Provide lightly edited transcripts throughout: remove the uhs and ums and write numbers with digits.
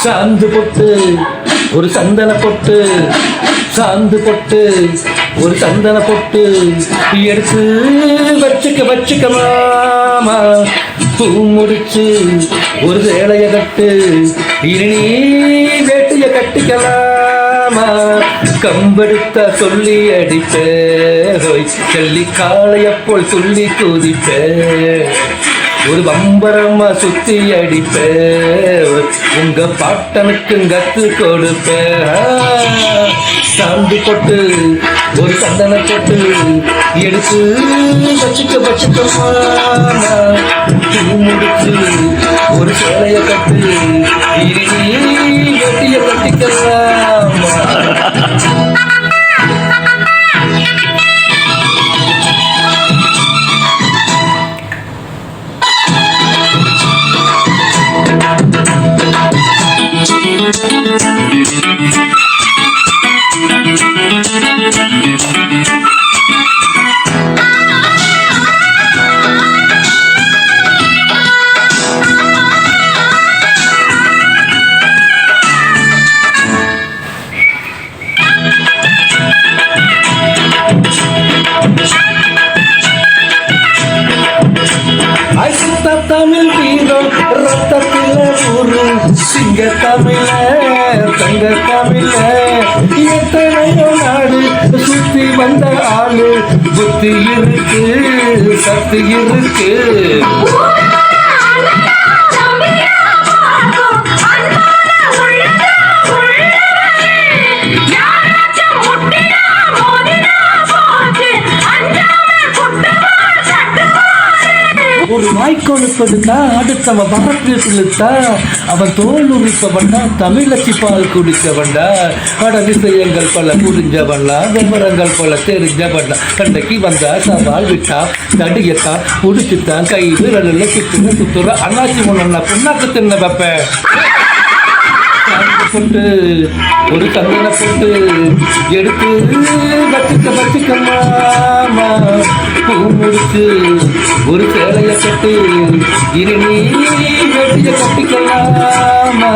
சாந்து பொட்டு ஒரு சந்தன பொட்டு, சாந்து பொட்டு ஒரு சந்தன பொட்டு எடுத்து வச்சுக்க மாமா. பூ முடிச்சு ஒரு சேலைய கட்டு, இனி வேட்டிய கட்டிக்கலாமா. கம்பெடுத்த சொல்லி அடிப்பே, சொல்லி காளைய போல் சொல்லி குதிப்பே, ஒரு பம்பரமா சுத்தி அடிப்பே, உங்க பாட்டனுக்கு கத்து கொடுப்பே. சாந்து பொட்டு ஒரு சந்தன பொட்டு எடுத்து வச்சுக்க பூ முடிச்சு ஒரு சேலைய கட்டு, இனி வெட்டிய கட்டிக்கலாமா. தமிழ் வீரம் ரத்தத்தில ஊரு, சிங்க தமிழ தங்க தமிழ, எத்தனையோ நாடு சுத்தி வந்த ஆளு, புத்தி இருக்கு சக்தி இருக்கு. ஒரு வாய்க்கொழுப்பதுக்கா அடுத்தவன் வரப்பிழுத்தா, அவன் தோல் உரிப்பவன்டா, தமிழச்சி பால் குடிச்சவன்டா. பட விஷயங்கள் பல புரிஞ்சவன்டா, விவரங்கள் பல தெரிஞ்சவன்டா. கண்டைக்கு வந்தா சவால் விட்டா தடியத்தா புடிச்சுத்தான் கை விரலில் சுத்துற அண்ணாச்சி ஒண்ணு புண்ணாக்கு தின்ன வைப்பேன். பொட்டு ஒரு சந்தன பொட்டு எடுத்து வச்சுக்க மாமா. பூ முடிச்சு ஒரு சேலைய கட்டு, இனி வெட்டிய கட்டிக்கலாமா.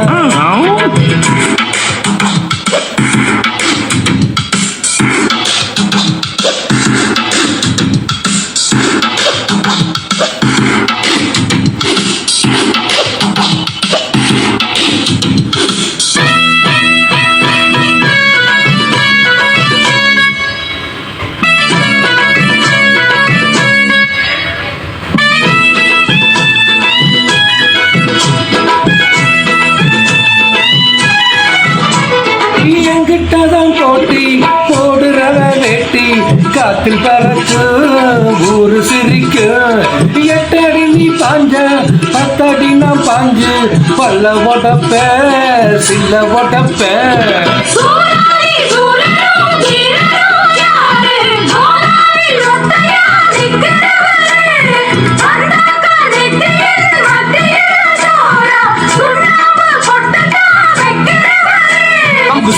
என்கிட்டதான் போட்டி போடுறவ வேட்டி, காத்தில் பறக்கு ஊரு சிரிக்கு. 8 அடி நீ பாஞ்ச 10 அடி நான் பாஞ்சு, பல்ல உடப்ப சில்ல உடப்ப.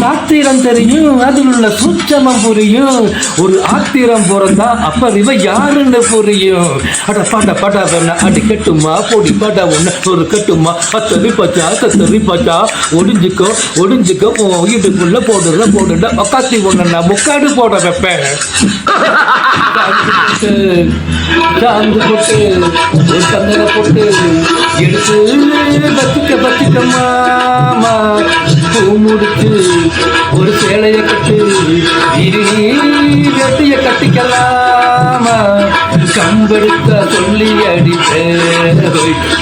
சாத்திரம் தெரியும், அதில் உள்ள சூட்சமம் புரியும். ஒரு ஆத்திரம் பிறந்தா அப்ப இவ யாருன்னு புரியும். அட பட அடி கட்டுமா பொடி பட ஒண்ணு ஒரு கட்டுமா, கத்தரி பச்சா ஒடிஞ்சுக்கோ இதுக்குள்ள போடுற உக்காத்தி ஒண்ணு நான் முக்காடு போட வைப்பேன். சாந்து போட்டு ஒரு சந்தன போட்டு எடுத்து வச்சுக்க மாமா. பூ முடிச்சு ஒரு சேலைய கட்டு, இனி வெட்டிய கட்டிக்கலாமா. கம்பெடுத்த சொல்லி அடிப்பே,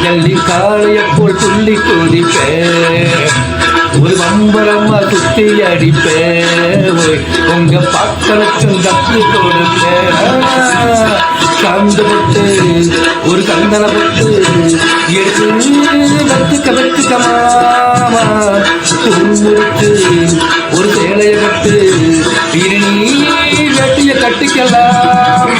ஜல்லி காளைய போல் துள்ளி குதிப்பே, ஒரு பம்பரமா சுத்தி அடிப்பே, உங்க பாக்களுக்கும் கத்து கொடுப்பே. சாந்து பொட்டு ஒரு சந்தன பொட்டு எடுத்து வச்சுக்க மாமா. பூ முடிச்சு ஒரு சேலைய கட்டு, இனி வெட்டிய கட்டிக்கலாம்.